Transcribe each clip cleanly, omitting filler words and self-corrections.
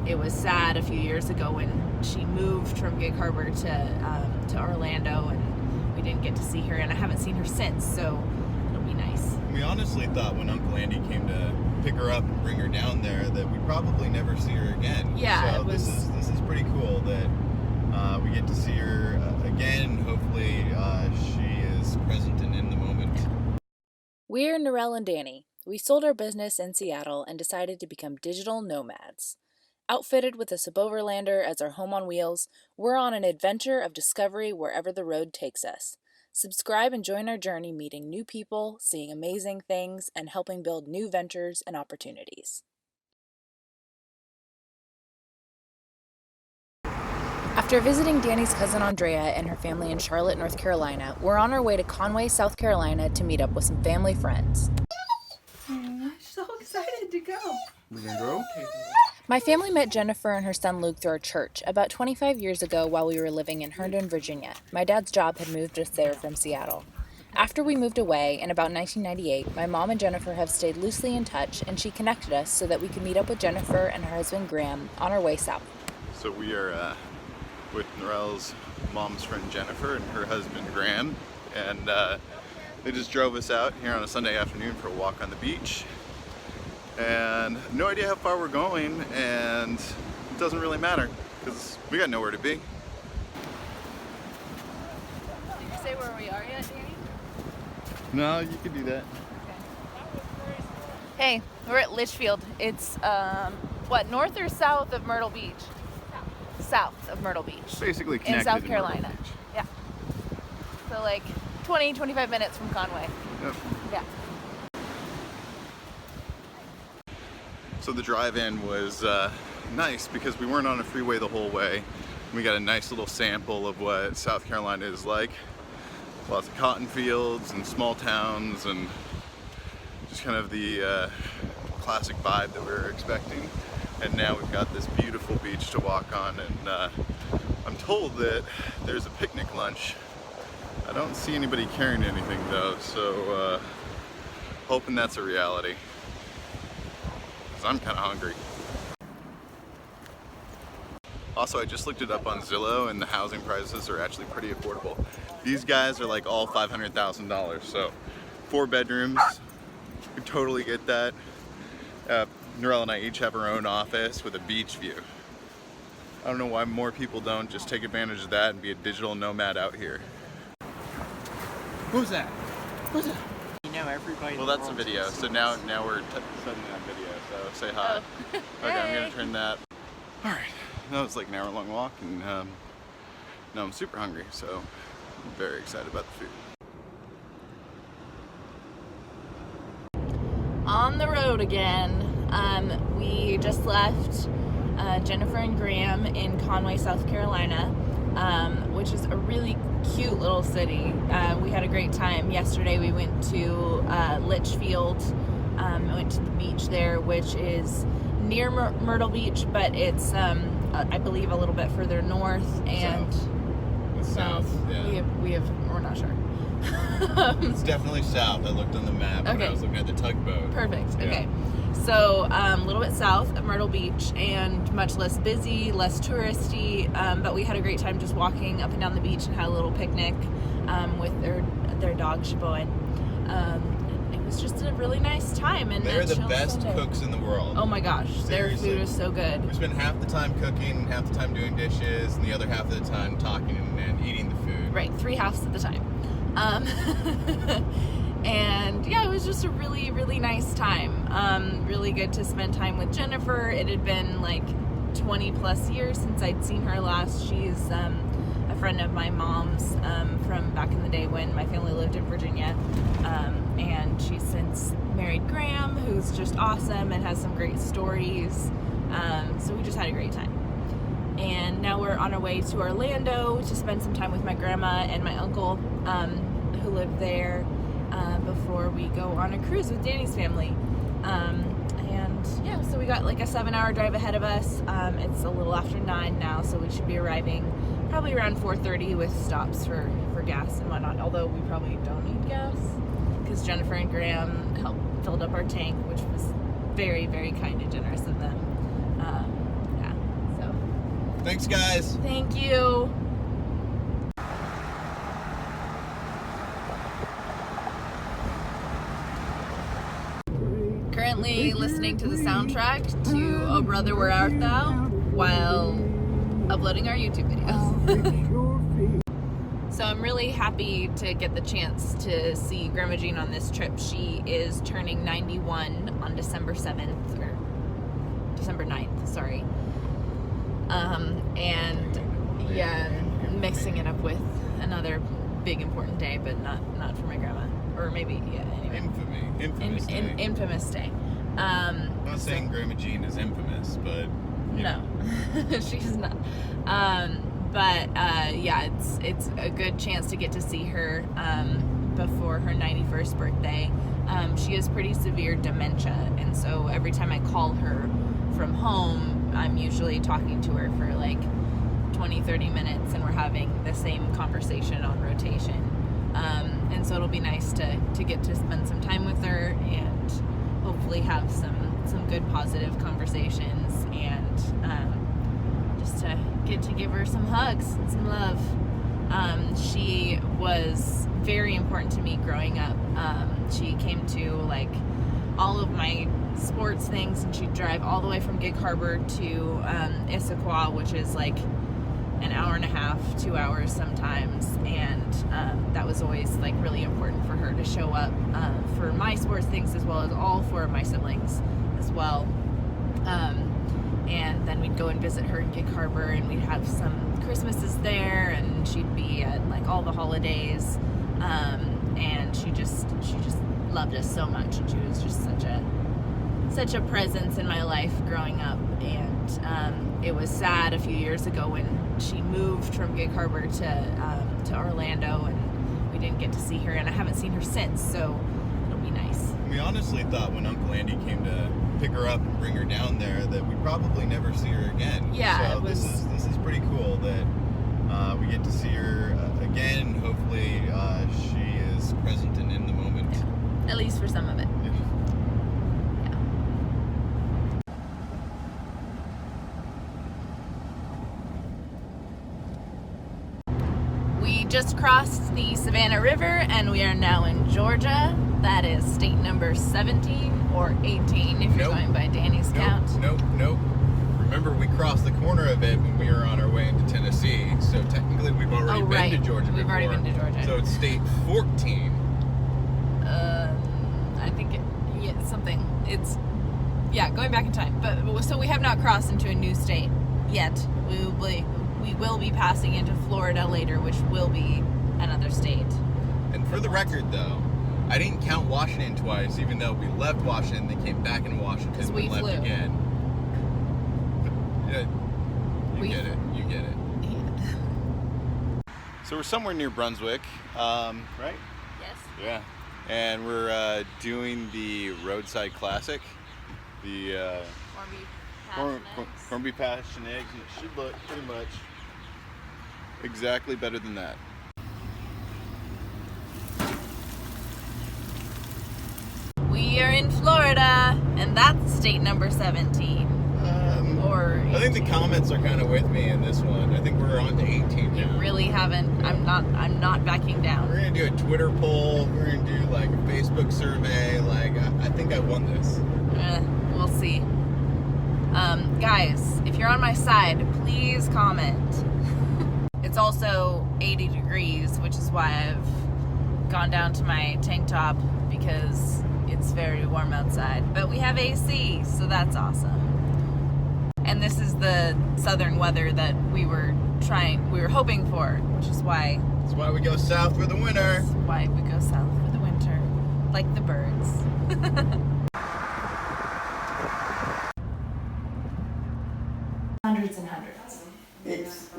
it was sad a few years ago when she moved from Gig Harbor to Orlando, and we didn't get to see her, and I haven't seen her since, so it'll be nice. We honestly thought when Uncle Andy came to pick her up and bring her down there that we'd probably never see her again. Yeah, so this is pretty cool that we get to see her again. Hopefully she is present and in the moment. We're Norelle and Danny. We sold our business in Seattle and decided to become digital nomads. Outfitted with a suboverlander as our home on wheels, we're on an adventure of discovery wherever the road takes us. Subscribe and join our journey meeting new people, seeing amazing things, and helping build new ventures and opportunities. After visiting Danny's cousin Andréa and her family in Charlotte, North Carolina, we're on our way to Conway, South Carolina to meet up with some family friends. I'm so excited to go. We gonna go? My family met Jennifer and her son Luke through our church about 25 years ago while we were living in Herndon, Virginia. My dad's job had moved us there from Seattle. After we moved away in about 1998, my mom and Jennifer have stayed loosely in touch, and she connected us so that we could meet up with Jennifer and her husband Graham on our way south. So we are with Norelle's mom's friend Jennifer and her husband Graham, and they just drove us out here on a Sunday afternoon for a walk on the beach. And no idea how far we're going, and it doesn't really matter because we got nowhere to be. Did you say where we are yet, Danny? No, you could do that. Okay. Hey, we're at Litchfield. It's north or south of Myrtle Beach? South of Myrtle Beach. Basically connected in South to Carolina. Myrtle Beach. Yeah. So like 20-25 minutes from Conway. Yep. Yeah. So the drive-in was nice because we weren't on a freeway the whole way. We got a nice little sample of what South Carolina is like. Lots of cotton fields and small towns and just kind of the classic vibe that we were expecting. And now we've got this beautiful beach to walk on, and I'm told that there's a picnic lunch. I don't see anybody carrying anything though, so hoping that's a reality. I'm kind of hungry. Also, I just looked it up on Zillow, and the housing prices are actually pretty affordable. These guys are like all $500,000, so 4 bedrooms, we totally get that. Norelle and I each have our own office with a beach view. I don't know why more people don't just take advantage of that and be a digital nomad out here. Who's that? Who's that? You know everybody. Well, that's a video, so now we're setting it on video, so say hi. Oh. Okay, Hey. I'm gonna turn that. All right, that was like an hour-long walk, and now I'm super hungry, so I'm very excited about the food. On the road again. We just left Jennifer and Graham in Conway, South Carolina, which is a really cute little city. We had a great time. Yesterday we went to Litchfield. I went to the beach there, which is near Myrtle Beach, but it's I believe a little bit further north and south. Yeah. We're not sure. It's definitely south. I looked on the map when I was looking at the tugboat. Perfect. Yeah. Okay. So a little bit south of Myrtle Beach, and much less busy, less touristy, but we had a great time just walking up and down the beach and had a little picnic with their dog Siobhan. It was just a really nice time. And they're the best cooks in the world. Oh my gosh, Seriously. their food is so good. We spend half the time cooking, half the time doing dishes, and the other half of the time talking and eating the food. Right, 3 halves of the time. And yeah, it was just a really, really nice time. Really good to spend time with Jennifer. It had been like 20 plus years since I'd seen her last. She's a friend of my mom's from back in the day when my family lived in Virginia. And she's since married Graham, who's just awesome and has some great stories. So we just had a great time. And now we're on our way to Orlando to spend some time with my grandma and my uncle who live there before we go on a cruise with Danny's family. And yeah, so we got like a 7-hour drive ahead of us. It's a little after 9 now, so we should be arriving probably around 4:30 with stops for gas and whatnot, although we probably don't need gas because Jennifer and Graham filled up our tank, which was very, very kind and generous of them. Thanks, guys. Thank you. Currently listening to the soundtrack to Oh Brother Where Art Thou while uploading our YouTube videos. So I'm really happy to get the chance to see Grandma Jean on this trip. She is turning 91 on December 7th, or December 9th, sorry. And yeah, mixing it up with another big important day, but not for my grandma. Or maybe, yeah, anyway. Infamous day. Infamous day. I'm not saying Grandma Jean is infamous, but... No, she's not. Yeah, it's a good chance to get to see her before her 91st birthday. She has pretty severe dementia, and so every time I call her from home, I'm usually talking to her for like 20-30 minutes, and we're having the same conversation on rotation. And so it'll be nice to get to spend some time with her and hopefully have some good positive conversations, and just to get to give her some hugs and some love. She was very important to me growing up. She came to like all of my sports things, and she'd drive all the way from Gig Harbor to Issaquah, which is like an hour and a half, 2 hours sometimes, and that was always like really important for her to show up for my sports things, as well as all four of my siblings as well. And then we'd go and visit her in Gig Harbor, and we'd have some Christmases there, and she'd be at like all the holidays, and she just loved us so much, and she was just such a presence in my life growing up. And it was sad a few years ago when she moved from Gig Harbor to Orlando, and we didn't get to see her, and I haven't seen her since, so it'll be nice. We honestly thought when Uncle Andy came to pick her up and bring her down there that we'd probably never see her again. Yeah, so this is pretty cool that we get to see her again. Hopefully she is present and in the moment. Yeah. At least for some of it. Yeah. We just crossed the Savannah River, and we are now in Georgia. That is state number 17 or 18 if you're going by Danny's count. Nope. Remember, we crossed the corner of it when we were on our way into Tennessee, so technically we've already been to Georgia before. We've already been to Georgia. So it's state 14. I think going back in time. But so we have not crossed into a new state yet. We will be passing into Florida later, which will be another state. And for the record, though, I didn't count Washington twice, even though we left Washington, then came back into Washington, and left flew again. But, you get it. Yeah. So we're somewhere near Brunswick, right? Yes. Yeah. And we're doing the Roadside Classic, the corned beef hash and eggs, and it should look pretty much exactly better than that. We are in Florida, and that's state number 17. Or 18. I think the comments are kind of with me in this one. I think we're on to 18 now. You really haven't. I'm not backing down. We're gonna do a Twitter poll. We're gonna do like a Facebook survey. Like I think I won this. We'll see. Guys, if you're on my side, please comment. It's also 80 degrees, which is why I've gone down to my tank top, because it's very warm outside. But we have AC, so that's awesome. And this is the southern weather that we were hoping for, which is why... That's why we go south for the winter. That's why we go south for the winter. Like the birds. Hundreds and hundreds. It's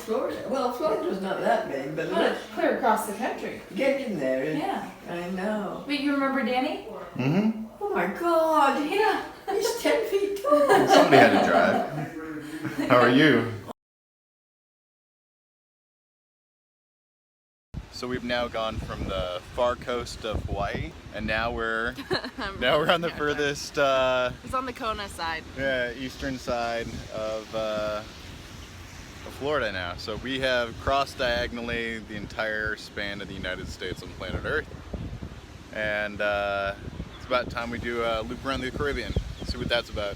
Florida. Well, Florida's not that big, but But it's clear across the country. getting there. Yeah. I know. But you remember Danny? Mm-hmm. Oh my God. Yeah. He's 10 feet tall. Somebody had to drive. How are you? So we've now gone from the far coast of Hawaii, and now we're on the furthest It's on the Kona side. eastern side of Florida now. So we have crossed diagonally the entire span of the United States on planet Earth. And it's about time we do a loop around the Caribbean. See what that's about.